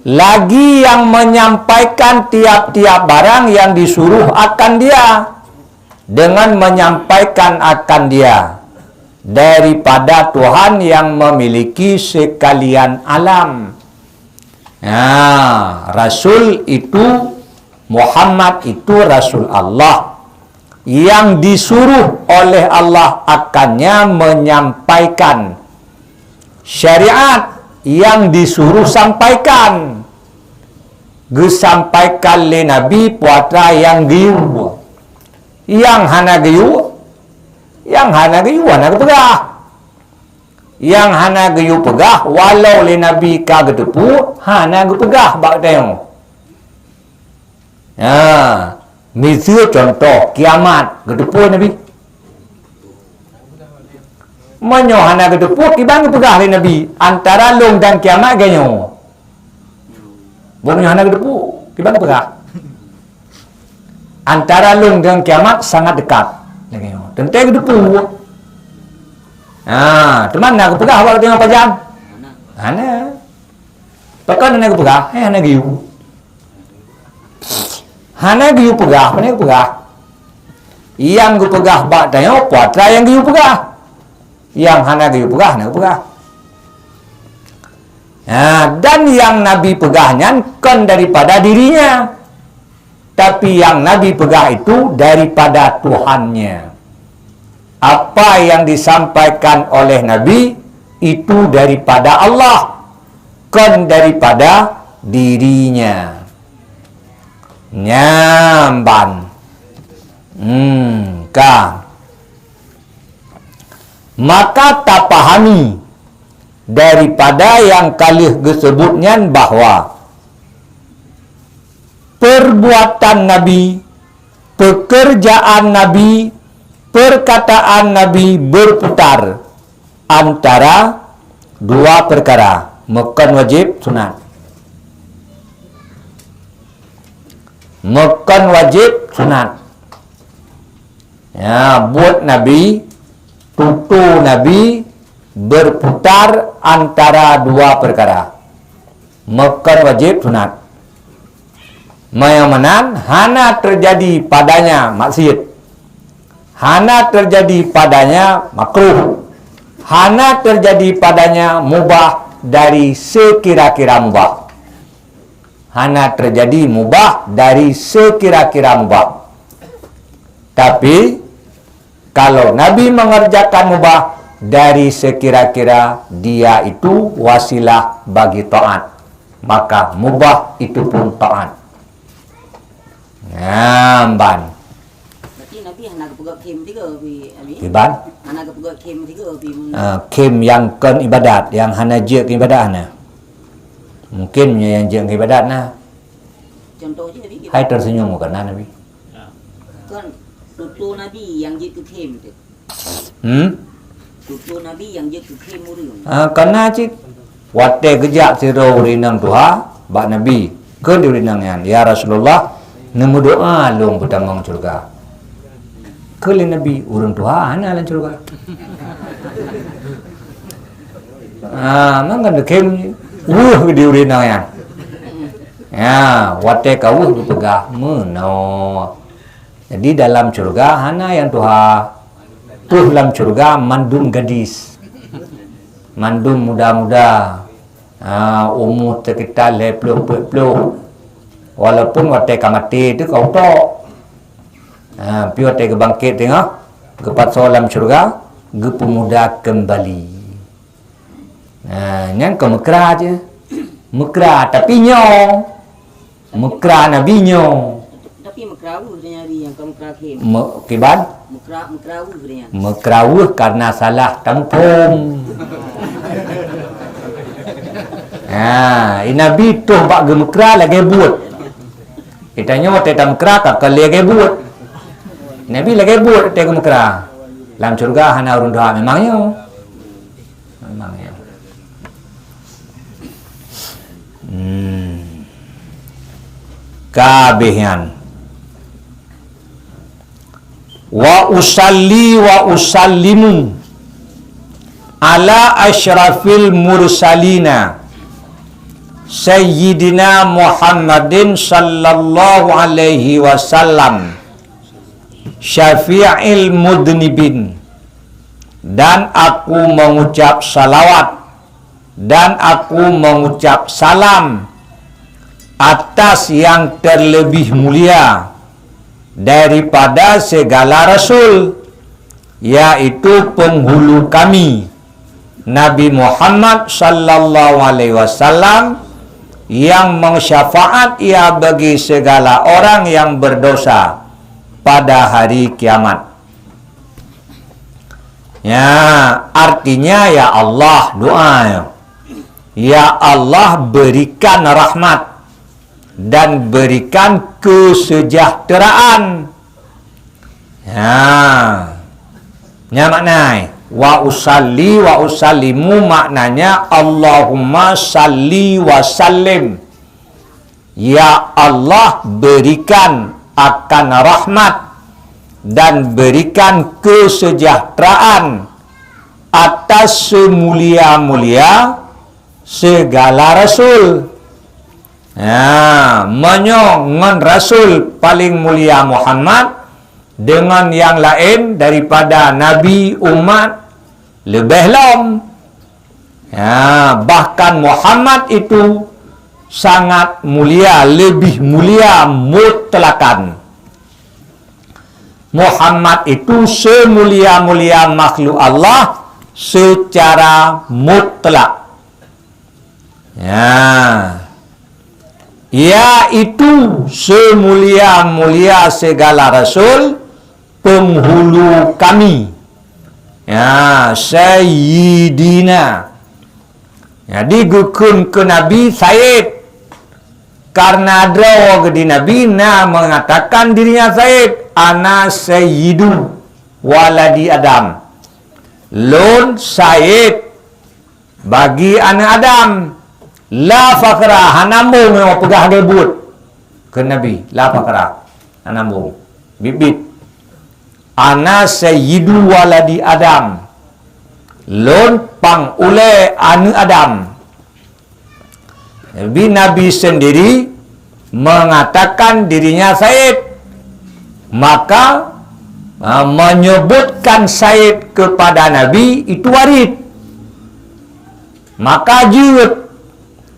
lagi yang menyampaikan tiap-tiap barang yang disuruh akan dia, dengan menyampaikan akan dia daripada Tuhan yang memiliki sekalian alam. Rasul itu, Muhammad itu Rasul Allah yang disuruh oleh Allah akannya menyampaikan syariat yang disuruh sampaikan. Gesampaikan le Nabi puatra yang giu, yang hana giu, hana pegah, yang hana giu pegah walau le Nabi ka getepu hana gu pegah bak tengok. Misal contoh kiamat gedepu Nabi menyohana gedepu kibang pegah le Nabi antara long dan kiamat ganyo menyohana gedepu kibang pegah antara long dan kiamat sangat dekat ganyo tentang gedepu. Teman nak pegah awak tengok pajang hana pakan nak pegah hana giu hana giu pegah, mana pegah? Yang gu pegah bak tanya puatra yang giu pegah. Yang hana giu pegah, hana pegah. Dan yang Nabi pegahnya kan daripada dirinya. Tapi yang Nabi pegah itu daripada Tuhannya. Apa yang disampaikan oleh Nabi itu daripada Allah, kan daripada dirinya. Nyamban maka tak pahami daripada yang kalih disebutnya bahwa perbuatan Nabi, pekerjaan Nabi, perkataan Nabi berputar antara dua perkara, makan wajib sunat. Makan wajib sunat. Buat Nabi, tutu Nabi berputar antara dua perkara. Makan wajib sunat. Yang hana terjadi padanya maksiat, hana terjadi padanya makruh, hana terjadi padanya mubah dari sekira-kira mubah. Hana terjadi mubah dari sekira-kira mubah. Tapi kalau Nabi mengerjakan mubah dari sekira-kira dia itu wasilah bagi taat, maka mubah itu pun taat. Nyamban. Berarti Nabi hana kepegak kem tiga abi. Iban? Hana kepegak kem tiga abi. Kem yang kan ibadat, yang hana je ke ibadat hana. Mungkin yang jeng ibadat nah. Contohnya Nabi. Hai tersenyum bukan Nabi. Kan tutu Nabi yang je ke kem tu. Tutu Nabi yang je ke kem urang. Karena cik wate gejak siro rinang Tuhan bak Nabi ke dirinangnya ya Rasulullah nemu doa long petangong surga. Ke Nabi urang Tuhan hana lan surga. Mangkan dekem diurinang ya. Wate kau pegah meno. Jadi dalam surga hana yang Tuhan. Tuh dalam surga mandum gadis. Mandum muda-muda. Umur sekitar 50. Walaupun wate kamati itu kau tok. Pi wate kebangkit tengok. Kepat solam surga. Gepemuda kembali. Yang ke Mekah aja. Mekah tapi nyong. Mekah Nabi nyong. Tapi mekrawu nyari yang kamu krakim. Kiban? Mekrawu dia. Mekrawu karena salah tempung. Nabi tuh bak ge Mekah lagi buat. Kitanya waktu tam Mekah tak lagi buat. Nabi lagi buat te ge Mekah. Dalam surga hana urun doa memangnya. Kabehan wa usalli wa usallimu ala asyrafil mursalina Sayyidina Muhammadin sallallahu alaihi wasallam syafi'il mudnibin, dan aku mengucap salawat dan aku mengucap salam atas yang terlebih mulia daripada segala rasul, yaitu penghulu kami Nabi Muhammad sallallahu alaihi wasallam, yang mensyafaat ia bagi segala orang yang berdosa pada hari kiamat. Ya, artinya ya Allah, doa ya Allah, berikan rahmat dan berikan kesejahteraan. Ya maknanya wa usalli wa usallimu, maknanya Allahumma salli wa sallim. Ya Allah, berikan akan rahmat dan berikan kesejahteraan atas semulia-mulia segala rasul. Menyongon rasul paling mulia Muhammad dengan yang lain daripada nabi umat lebih lom. Bahkan Muhammad itu sangat mulia, lebih mulia mutlakan. Muhammad itu semulia-mulia makhluk Allah secara mutlak. Yaitu semulia-mulia segala rasul, penghulu kami. Sayyidina. Jadi gukun ke Nabi Sayyid, karena ada di Nabi mengatakan dirinya Sayyid. Ana sayyidu waladi Adam, lon Sayyid bagi anak Adam. La fakra, hanambung yang pegah gebut ke Nabi. La fakra, hanambung bibit. Ana sayyidu waladi Adam, lon pang ule anu Adam. Jadi Nabi sendiri mengatakan dirinya Sayyid, maka menyebutkan Sayyid kepada Nabi itu warid. Maka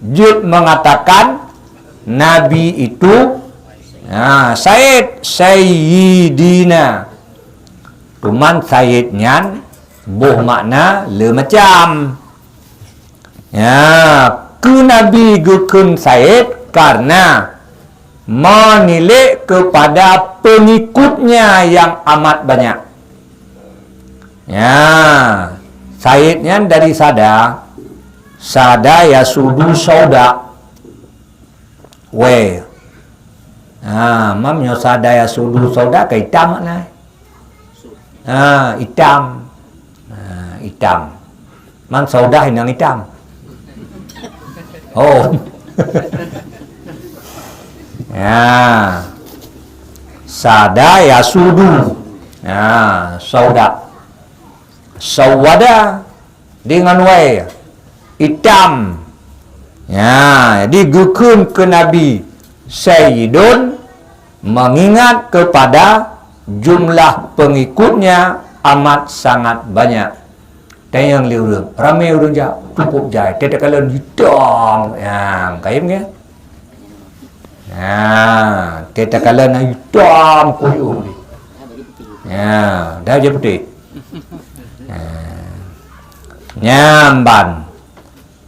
Jud mengatakan Nabi itu Sayyid, Sayyidina. Cuman Sayyidnya boh makna le macam. Ke Nabi gukun Sayyid karena menilai kepada pengikutnya yang amat banyak. Sayyidnya dari sada ya sudu sauda. Mamnya sada ya sudu sauda ke hitam makna. Hitam. Hitam. Man sauda yang hitam. Oh. Sada ya sudu. Sauda. Sawada dengan hitam. Jadi gukun ke Nabi Sayyidun mengingat kepada jumlah pengikutnya amat sangat banyak. Dan yang liur ramai urang ja cukup jai tidak kalau hitam kaim ke. Kita kalau nak hitam kuyu. Dah je putih. Nyamban.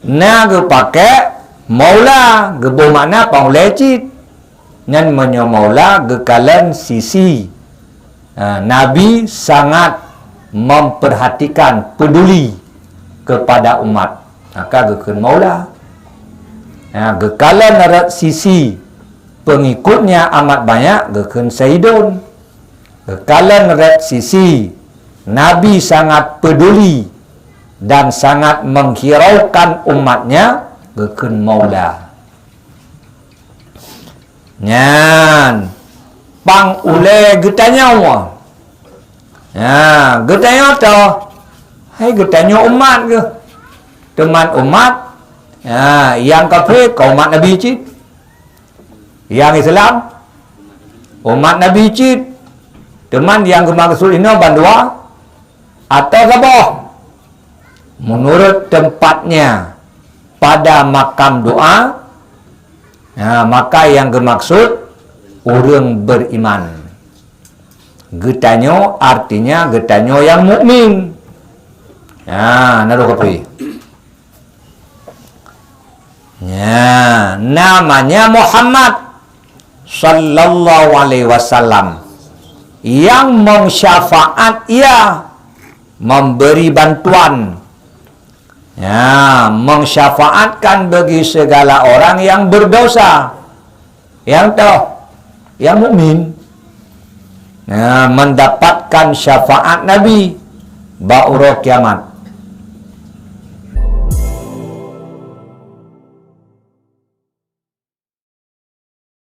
Ge pakai maula ge bermakna pang lecit. Nyan menyo maula ge kalan sisi. Nabi sangat memperhatikan, peduli kepada umat. Maka ge keun maula. Ge kalan narat sisi pengikutnya amat banyak ge keun Sayyidun. Ge kalan narat sisi Nabi sangat peduli dan sangat menghiraukan umatnya ge keun maula. Nyan pang ule getanya wa. Getanya to. Hai getanya umat ke. Teman umat Yang kafir kau umat Nabi cid. Yang Islam umat Nabi cid. Teman yang bermaksud ini bandua atau apa? Menurut tempatnya pada makam doa, maka yang bermaksud orang beriman. Getanyo artinya getanyo yang mukmin. Naruh kopi. Namanya Muhammad sallallahu alaihi wasallam yang mengsyafaat, ia memberi bantuan, mengsyafaatkan bagi segala orang yang berdosa, yang mukmin, mendapatkan syafaat Nabi ba'ura kiamat.